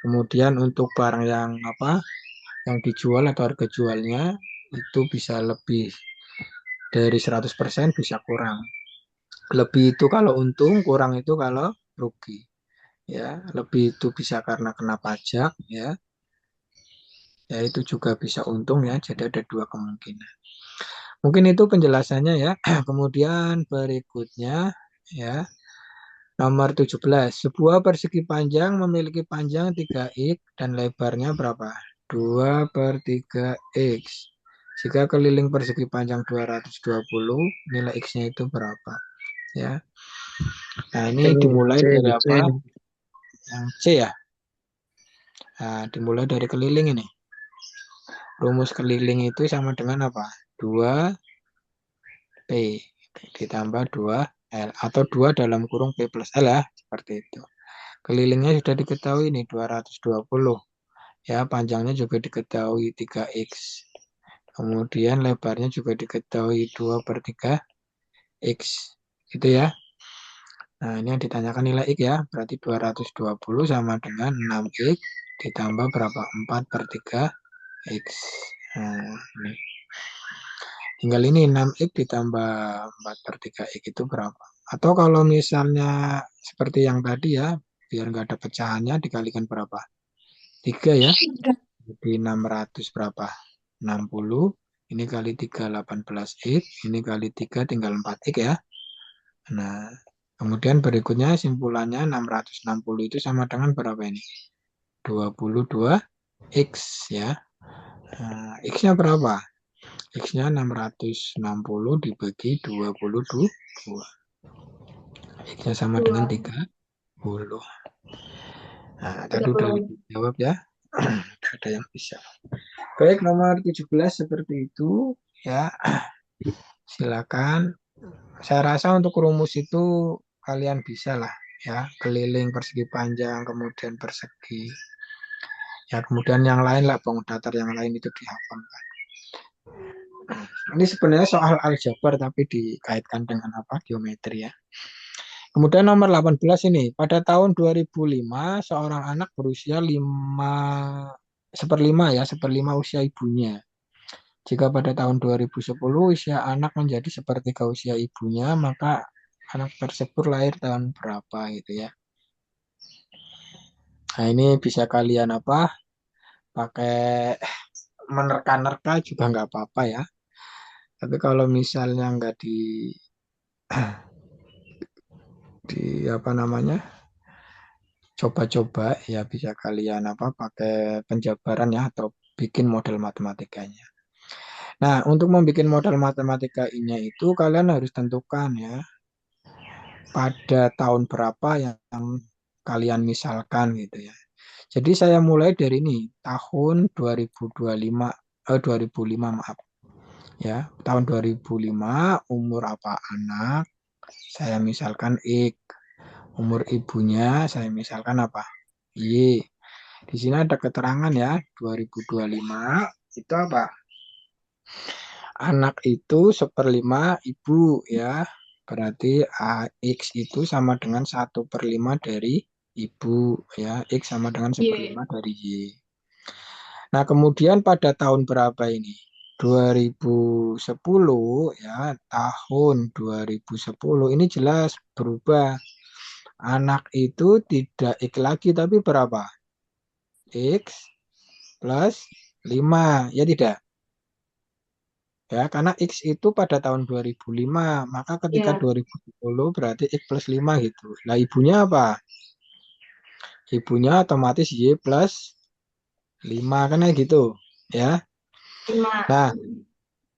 Kemudian untuk barang yang apa? Yang dijual atau harga jualnya itu bisa lebih dari 100%, bisa kurang. Lebih itu kalau untung, kurang itu kalau rugi. Ya, lebih itu bisa karena kena pajak ya. Ya itu juga bisa untung ya. Jadi ada dua kemungkinan. Mungkin itu penjelasannya ya. Kemudian berikutnya ya. Nomor 17. Sebuah persegi panjang memiliki panjang 3x dan lebarnya berapa? 2/3x. Jika keliling persegi panjang 220, nilai x-nya itu berapa? Ya. Nah, ini dimulai dari apa? Yang C ya. Nah, dimulai dari keliling ini. Rumus keliling itu sama dengan apa? 2P ditambah 2L atau 2 dalam kurung P plus L ya. Seperti itu. Kelilingnya sudah diketahui nih 220. Ya, panjangnya juga diketahui 3x. Kemudian lebarnya juga diketahui 2/3x. Gitu ya. Nah, ini yang ditanyakan nilai x ya. Berarti 220 sama dengan 6x ditambah berapa? 4/3x. Nah, ini. Tinggal ini 6x ditambah 4/3x itu berapa? Atau kalau misalnya seperti yang tadi ya, biar nggak ada pecahannya dikalikan berapa? 3 ya. Jadi 600 berapa? 60. Ini kali 3, 18x. Ini kali 3 tinggal 4x ya. Nah, kemudian berikutnya simpulannya 660 itu sama dengan berapa ini? 22x ya. Nah, x-nya berapa? X-nya 660 dibagi 22. X-nya sama dengan 30. Nah, tadi udah dijawab ya. Ada yang bisa. Baik, nomor 17 seperti itu ya. Silakan. Saya rasa untuk rumus itu kalian bisa lah ya. Keliling, persegi panjang, kemudian persegi. Ya, kemudian yang lain lah, bangun datar yang lain itu dihafalkan. Ini sebenarnya soal aljabar tapi dikaitkan dengan apa? Geometri ya. Kemudian nomor 18 ini, pada tahun 2005 seorang anak berusia 1/5 usia ibunya. Jika pada tahun 2010 usia anak menjadi sepertiga usia ibunya, maka anak tersebut lahir tahun berapa gitu ya. Nah, ini bisa kalian apa? Pakai menerka-nerka juga nggak apa-apa ya. Tapi kalau misalnya nggak di apa namanya? Coba-coba ya bisa kalian apa pakai penjabaran ya atau bikin model matematikanya. Nah, untuk membuat model matematikanya itu kalian harus tentukan ya pada tahun berapa yang kalian misalkan gitu ya. Jadi saya mulai dari ini tahun 2025 2005 maaf. Ya, tahun 2005 umur apa anak? Saya misalkan X. Umur ibunya saya misalkan apa? Y. Di sini ada keterangan ya, 2025 itu apa? Anak itu 1/5 ibu ya. Berarti X itu sama dengan 1/5 dari ibu ya. X sama dengan 1/5 dari Y. Nah, kemudian pada tahun berapa ini? 2010 ya, tahun 2010 ini jelas berubah. Anak itu tidak X lagi tapi berapa? X plus 5, ya tidak? Ya, karena X itu pada tahun 2005, maka ketika 2010 berarti X plus 5 gitu. Nah, ibunya apa? Ibunya otomatis Y plus 5, kan ya gitu. Ya. Nah,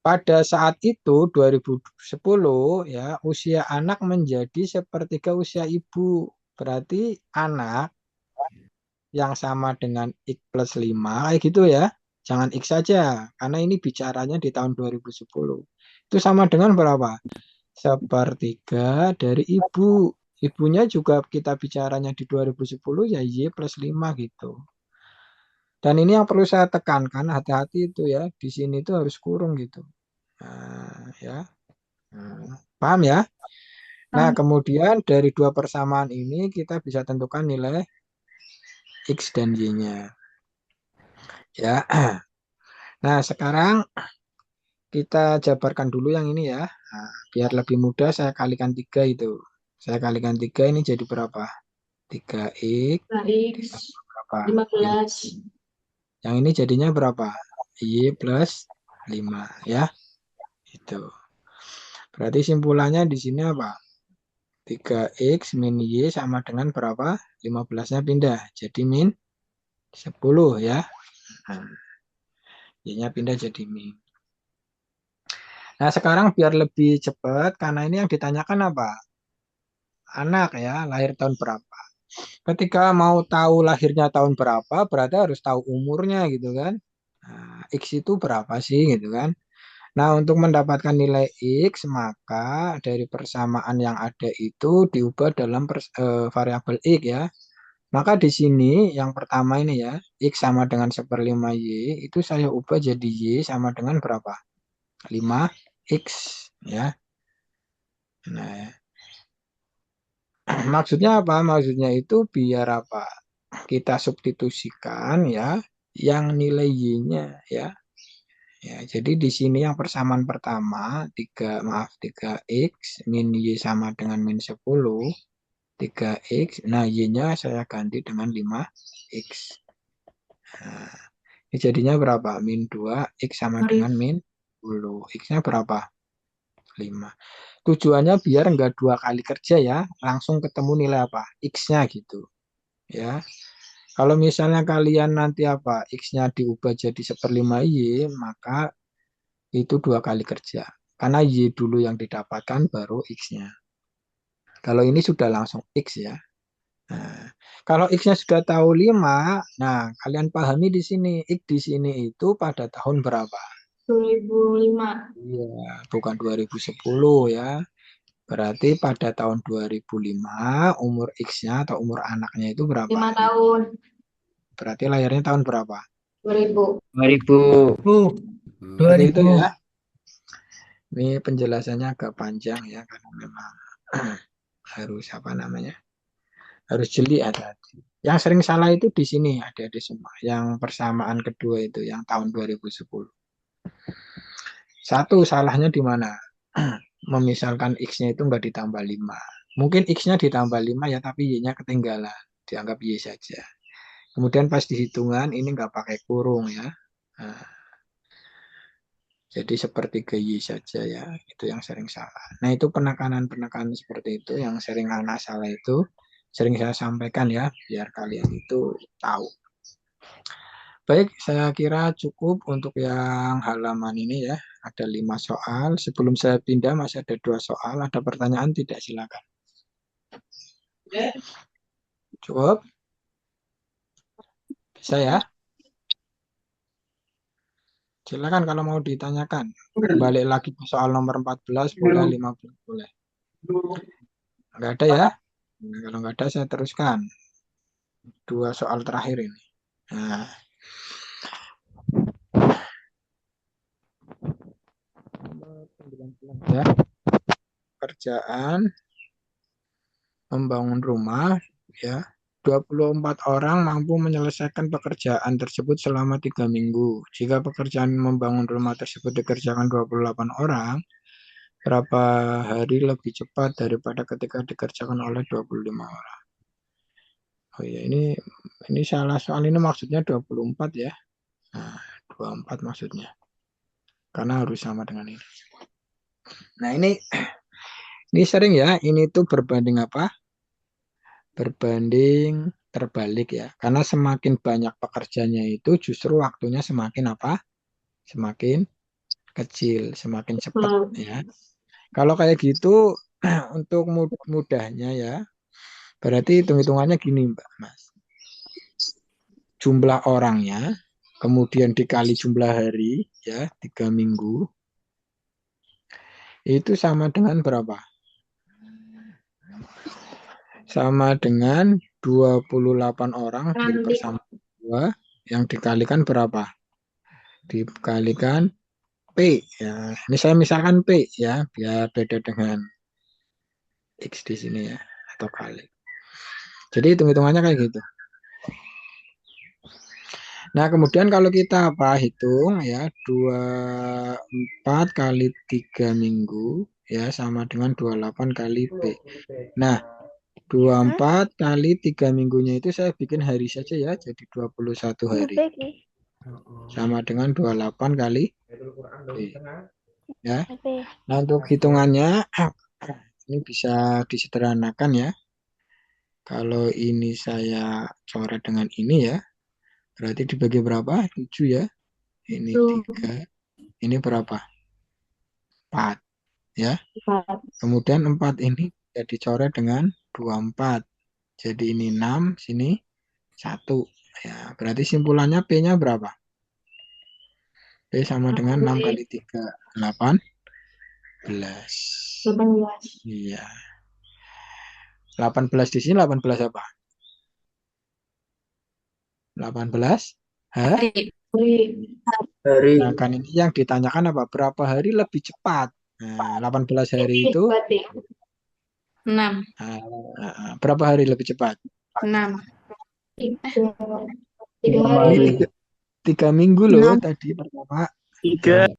pada saat itu 2010 ya usia anak menjadi sepertiga usia ibu. Berarti anak yang sama dengan X plus 5 kayak gitu ya. Jangan X saja karena ini bicaranya di tahun 2010. Itu sama dengan berapa? Sepertiga dari ibu. Ibunya juga kita bicaranya di 2010 ya Y plus 5 gitu. Dan ini yang perlu saya tekankan, hati-hati itu ya. Di sini itu harus kurung gitu. Nah, ya. Nah, paham ya? Nah, kemudian dari dua persamaan ini kita bisa tentukan nilai X dan Y-nya. Ya. Nah, sekarang kita jabarkan dulu yang ini ya. Nah, biar lebih mudah saya kalikan 3 itu. Saya kalikan 3 ini jadi berapa? 3X X berapa? 15. Yang ini jadinya berapa? Y plus 5 ya. Itu. Berarti simpulannya di sini apa? 3X min Y sama dengan berapa? 15-nya pindah. Jadi min 10 ya. Nah, Y-nya pindah jadi min. Nah, sekarang biar lebih cepat, karena ini yang ditanyakan apa? Anak ya, lahir tahun berapa. Ketika mau tahu lahirnya tahun berapa, berarti harus tahu umurnya gitu kan. Nah, X itu berapa sih gitu kan. Nah, untuk mendapatkan nilai X, maka dari persamaan yang ada itu diubah dalam variabel X ya. Maka di sini yang pertama ini ya, X sama dengan 1/5 Y, itu saya ubah jadi Y sama dengan berapa? 5X ya. Nah, maksudnya apa? Maksudnya itu biar apa? Kita substitusikan ya yang nilai Y-nya ya. Ya, jadi di sini yang persamaan pertama 3X min Y sama dengan min 10 3X. Nah, Y-nya saya ganti dengan 5X. Nah, ini jadinya berapa? Min 2X sama dengan min 10. X-nya berapa? 5. Tujuannya biar enggak dua kali kerja ya, langsung ketemu nilai apa? X-nya gitu. Ya. Kalau misalnya kalian nanti apa? X-nya diubah jadi 1/5 Y, maka itu dua kali kerja. Karena Y dulu yang didapatkan baru X-nya. Kalau ini sudah langsung X ya. Nah, kalau X-nya sudah tahu 5, nah kalian pahami di sini. X di sini itu pada tahun berapa? 2005. Iya, bukan 2010 ya. Berarti pada tahun 2005 umur X-nya atau umur anaknya itu berapa? 5 tahun. Berarti lahirnya tahun berapa? 2000. 2000. Seperti itu ya. Ini penjelasannya agak panjang ya karena memang harus apa namanya? Harus jeli hati-hati. Yang sering salah itu di sini adik-adik semua. Yang persamaan kedua itu yang tahun 2010. Satu salahnya di mana? Memisalkan X-nya itu nggak ditambah 5. Mungkin X-nya ditambah 5 ya, tapi Y-nya ketinggalan. Dianggap Y saja. Kemudian pas dihitungan ini nggak pakai kurung ya. Nah, jadi sepertiga Y saja ya. Itu yang sering salah. Nah itu penekanan-penekanan seperti itu yang sering anak salah itu. Sering saya sampaikan ya, biar kalian itu tahu. Baik, saya kira cukup untuk yang halaman ini ya. Ada 5 soal. Sebelum saya pindah masih ada 2 soal. Ada pertanyaan tidak? Silakan. Cukup? Bisa ya? Silakan kalau mau ditanyakan. Balik lagi ke soal nomor 14 boleh, 15 boleh. Enggak ada ya? Nah, kalau enggak ada saya teruskan. 2 soal terakhir ini. Nah, ya. Kerjaan membangun rumah ya. 24 orang mampu menyelesaikan pekerjaan tersebut selama 3 minggu. Jika pekerjaan membangun rumah tersebut dikerjakan 28 orang, berapa hari lebih cepat daripada ketika dikerjakan oleh 25 orang? Oh iya, ini salah soal ini maksudnya 24 ya. Nah, 24 maksudnya. Karena harus sama dengan ini. Nah, ini sering ya, ini tuh berbanding apa? Berbanding terbalik ya. Karena semakin banyak pekerjanya itu justru waktunya semakin apa? Semakin kecil, semakin cepat ya. Kalau kayak gitu untuk mudahnya ya, berarti hitung-hitungannya gini Mbak Mas. Jumlah orangnya, kemudian dikali jumlah hari ya, 3 minggu, itu sama dengan berapa? Sama dengan 28 orang dipersama 2 yang dikalikan berapa? Dikalikan P ya. Ini saya misalkan P ya, biar beda dengan X di sini ya, atau kali. Jadi hitung-hitungannya kayak gitu. Nah, kemudian kalau kita hitung ya, 24 kali 3 minggu ya sama dengan 28 kali P. Nah, 24 kali 3 minggunya itu saya bikin hari saja ya, jadi 21 hari. Sama dengan 28 kali P. Ya. Nah, untuk hitungannya ini bisa disederhanakan ya. Kalau ini saya coret dengan ini ya, berarti dibagi berapa? 7 ya. Ini 3. Ini berapa? 4 ya. Kemudian 4 ini bisa dicoret dengan 24. Jadi ini 6, sini 1. Ya, berarti simpulannya P-nya berapa? P sama dengan 6 kali 3, 18. Iya. 18 di sini 18 apa? 18 hari. Nah, kan ini yang ditanyakan apa? Berapa hari lebih cepat? Nah, 18 hari itu 6. berapa hari lebih cepat? 6. Ini 3 minggu loh tadi pertama. 3.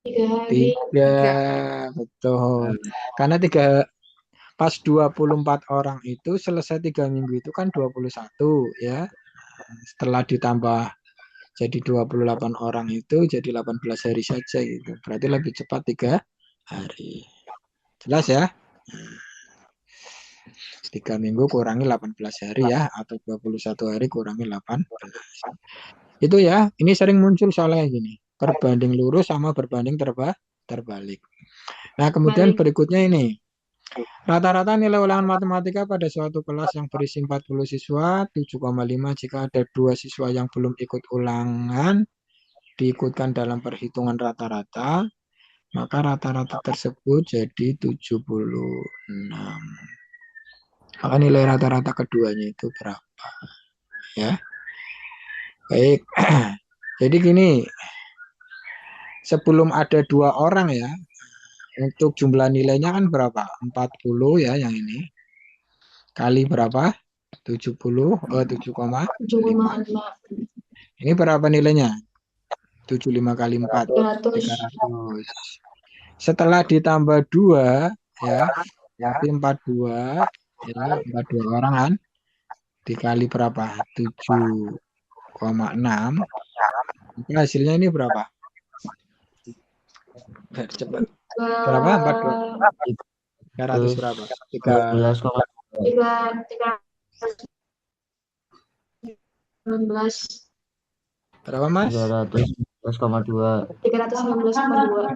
3, betul. Karena pas 24 orang itu selesai 3 minggu itu kan 21 ya. Setelah ditambah jadi 28 orang itu jadi 18 hari saja gitu. Berarti lebih cepat 3 hari. Jelas ya? 3 minggu kurangi 18 hari ya, atau 21 hari kurangi 18. Itu ya, ini sering muncul soalnya gini. Berbanding lurus sama berbanding terbalik. Nah, kemudian berikutnya ini. Rata-rata nilai ulangan matematika pada suatu kelas yang berisi 40 siswa, 7,5 jika ada 2 siswa yang belum ikut ulangan, diikutkan dalam perhitungan rata-rata, maka rata-rata tersebut jadi 76. Maka nilai rata-rata keduanya itu berapa? Ya. Baik. Jadi gini, sebelum ada 2 orang ya, untuk jumlah nilainya kan berapa? 40 ya yang ini. Kali berapa? 7,5. Ini berapa nilainya? 75 kali 4. 300. Setelah ditambah 2 ya, berarti 42 ya, 42 orang kan. Dikali berapa? 7,6. Maka hasilnya ini berapa? Cepat. Berapa? 42. 300 berapa? 12,2. Berapa Mas? 319,2. 319,2.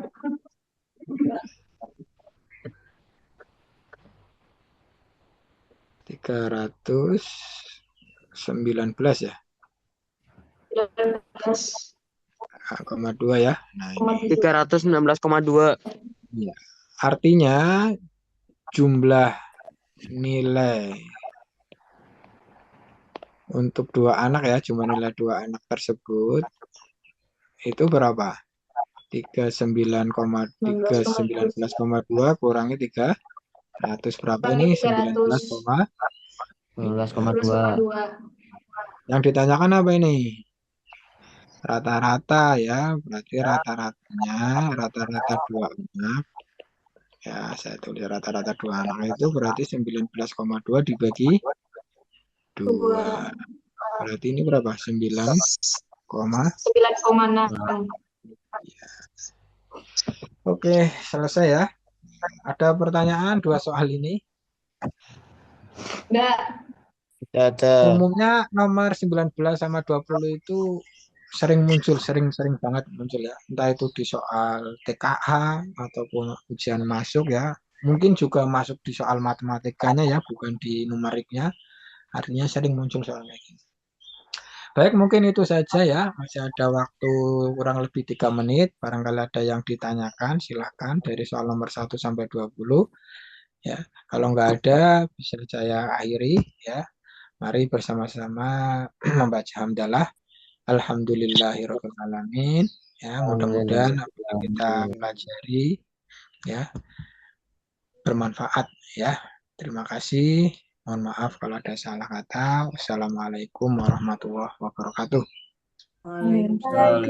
319 ya. 0,2 ya. Nah, ini 319,2. ya. Artinya jumlah nilai untuk 2 anak ya, cuma nilai 2 anak tersebut itu berapa? 319,2 kurangi 300 berapa ini? 19,2. 19,2. Yang ditanyakan apa ini? Rata-rata ya, berarti rata-ratanya rata-rata 2 anak. Ya, saya tulis rata-rata 2 anak itu berarti 19,2 dibagi 2. Berarti ini berapa? 9,6. Oke, selesai ya. Ada pertanyaan 2 soal ini? Enggak. Tidak ada. Umumnya nomor 19 sama 20 itu sering muncul, sering banget muncul ya. Entah itu di soal TKH ataupun ujian masuk ya. Mungkin juga masuk di soal matematikanya ya, bukan di numeriknya. Artinya sering muncul soal kayak gini. Baik, mungkin itu saja ya. Masih ada waktu kurang lebih 3 menit. Barangkali ada yang ditanyakan, silahkan dari soal nomor 1 sampai 20. Ya, kalau nggak ada, bisa saya akhiri ya. Mari bersama-sama membaca hamdalah. Alhamdulillahirabbil alamin. Ya, mudah-mudahan apa yang kita pelajari ya bermanfaat ya. Terima kasih. Mohon maaf kalau ada salah kata. Wassalamualaikum warahmatullahi wabarakatuh. Waalaikumsalam.